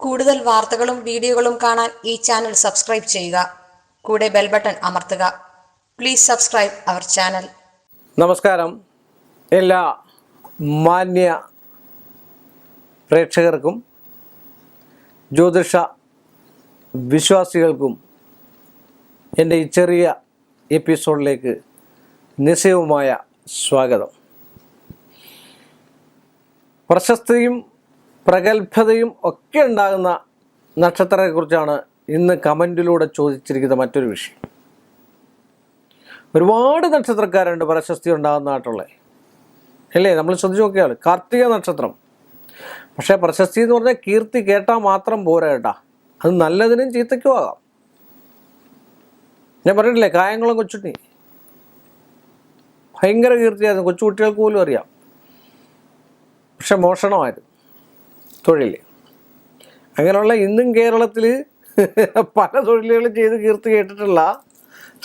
കൂടുതൽ വാർത്തകളും വീഡിയോകളും കാണാൻ ഈ ചാനൽ സബ്സ്ക്രൈബ് ചെയ്യുക. കൂടെ ബെൽ ബട്ടൺ അമർത്തുക. Please subscribe our channel. നമസ്കാരം. എല്ലാ മാന്യ പ്രേക്ഷകർക്കും ജ്യോതിഷ വിശ്വാസികൾക്കും എൻ്റെ ഈ ചെറിയ എപ്പിസോഡിലേക്ക് നിസ്സയവുമായ സ്വാഗതം. പ്രശസ്തിയും പ്രഗത്ഭതയും ഒക്കെ ഉണ്ടാകുന്ന നക്ഷത്രത്തെക്കുറിച്ചാണ് ഇന്ന് കമൻറ്റിലൂടെ ചോദിച്ചിരിക്കുന്ന മറ്റൊരു വിഷയം. ഒരുപാട് നക്ഷത്രക്കാരുണ്ട് പ്രശസ്തി ഉണ്ടാകുന്നതായിട്ടുള്ളത്, അല്ലേ? നമ്മൾ ശ്രദ്ധിച്ച് നോക്കിയാൽ കാർത്തിക നക്ഷത്രം. പക്ഷേ പ്രശസ്തി എന്ന് പറഞ്ഞാൽ കീർത്തി കേട്ടാൽ മാത്രം പോരാ കേട്ടാ, അത് നല്ലതിനും ചീത്തയ്ക്കും ആകാം. ഞാൻ പറഞ്ഞിട്ടില്ലേ, കായംകുളം കൊച്ചുണ്ണി ഭയങ്കര കീർത്തിയായിരുന്നു, കൊച്ചുകുട്ടികൾക്ക് പോലും അറിയാം. പക്ഷെ മോഷണമായിരുന്നു തൊഴിൽ. അങ്ങനെയുള്ള ഇന്നും കേരളത്തിൽ പല തൊഴിലുകളും ചെയ്ത് കീർത്തി കേട്ടിട്ടുള്ള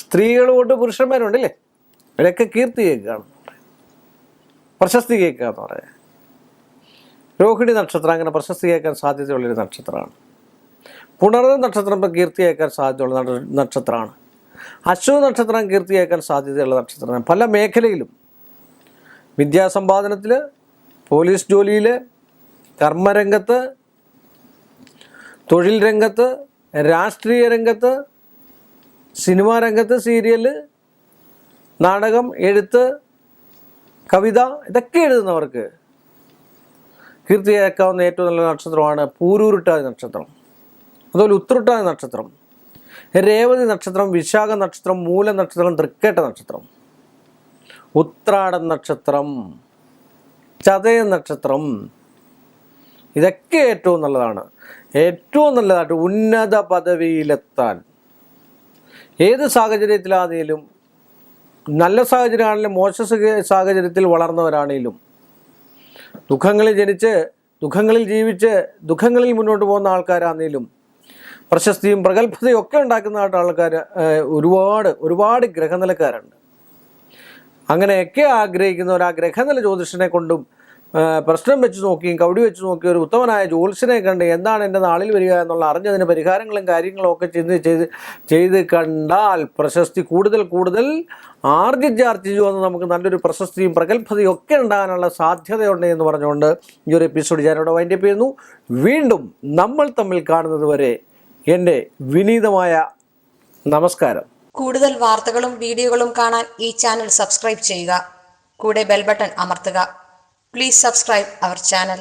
സ്ത്രീകൾ കൊണ്ട് പുരുഷന്മാരുണ്ടല്ലേ, അവരൊക്കെ കീർത്തി കേൾക്കുകയാണ്, പ്രശസ്തി കേൾക്കുക എന്ന് പറയാം. രോഹിണി നക്ഷത്രം അങ്ങനെ പ്രശസ്തി കേൾക്കാൻ സാധ്യതയുള്ളൊരു നക്ഷത്രമാണ്. പുണർന്ന നക്ഷത്രം കീർത്തി കേൾക്കാൻ സാധ്യതയുള്ള നക്ഷത്രമാണ്. അശ്വ നക്ഷത്രം കീർത്തി കേൾക്കാൻ സാധ്യതയുള്ള നക്ഷത്രമാണ്. പല മേഖലയിലും, വിദ്യാസമ്പാദനത്തിൽ, പോലീസ് ജോലിയിൽ, കർമ്മരംഗത്ത്, തൊഴിൽ രംഗത്ത്, രാഷ്ട്രീയ രംഗത്ത്, സിനിമാ രംഗത്ത്, സീരിയൽ, നാടകം, എഴുത്ത്, കവിത, ഇതൊക്കെ എഴുതുന്നവർക്ക് കീർത്തി കേൾക്കാവുന്ന ഏറ്റവും നല്ല നക്ഷത്രമാണ് പൂരൂരുട്ടാതി നക്ഷത്രം. അതുപോലെ ഉത്രട്ടാതി നക്ഷത്രം, രേവതി നക്ഷത്രം, വിശാഖ നക്ഷത്രം, മൂല നക്ഷത്രം, തൃക്കേട്ട നക്ഷത്രം, ഉത്രാടൻ നക്ഷത്രം, ചതയ നക്ഷത്രം, ഇതൊക്കെ ഏറ്റവും നല്ലതാണ്. ഏറ്റവും നല്ലതായിട്ട് ഉന്നത പദവിയിലെത്താൻ ഏത് സാഹചര്യത്തിലാണെങ്കിലും, നല്ല സാഹചര്യമാണെങ്കിലും മോശ സാഹചര്യത്തിൽ വളർന്നവരാണെങ്കിലും, ദുഃഖങ്ങളിൽ ജനിച്ച് ദുഃഖങ്ങളിൽ ജീവിച്ച് ദുഃഖങ്ങളിൽ മുന്നോട്ട് പോകുന്ന ആൾക്കാരാണെങ്കിലും, പ്രശസ്തിയും പ്രഗത്ഭതയും ഒക്കെ ഉണ്ടാക്കുന്നതായിട്ട് ആൾക്കാർ ഒരുപാട് ഗ്രഹനിലക്കാരുണ്ട്. അങ്ങനെയൊക്കെ ആഗ്രഹിക്കുന്നവർ ആ ഗ്രഹനില ജ്യോതിഷനെ കൊണ്ടും പ്രശ്നം വെച്ച് നോക്കിയും കവടി വെച്ച് നോക്കി ഒരു ഉത്തമനായ ജ്യോത്സ്യനെ കണ്ട് എന്താണ് എൻ്റെ നാളിൽ വരിക എന്നുള്ള അറിഞ്ഞതിന് പരിഹാരങ്ങളും കാര്യങ്ങളും ഒക്കെ ചെയ്ത് കണ്ടാൽ പ്രശസ്തി കൂടുതൽ ആർജിച്ചു വന്ന് നമുക്ക് നല്ലൊരു പ്രശസ്തിയും പ്രഗത്ഭതയും ഒക്കെ ഉണ്ടാകാനുള്ള സാധ്യതയുണ്ട് എന്ന് പറഞ്ഞുകൊണ്ട് ഈ ഒരു എപ്പിസോഡ് ഞാനിവിടെ വൈൻഡപ്പ് ചെയ്യുന്നു. വീണ്ടും നമ്മൾ തമ്മിൽ കാണുന്നത് വരെ എൻ്റെ വിനീതമായ നമസ്കാരം. കൂടുതൽ വാർത്തകളും വീഡിയോകളും കാണാൻ ഈ ചാനൽ സബ്സ്ക്രൈബ് ചെയ്യുക. കൂടെ ബെൽ ബട്ടൺ അമർത്തുക. Please subscribe our channel.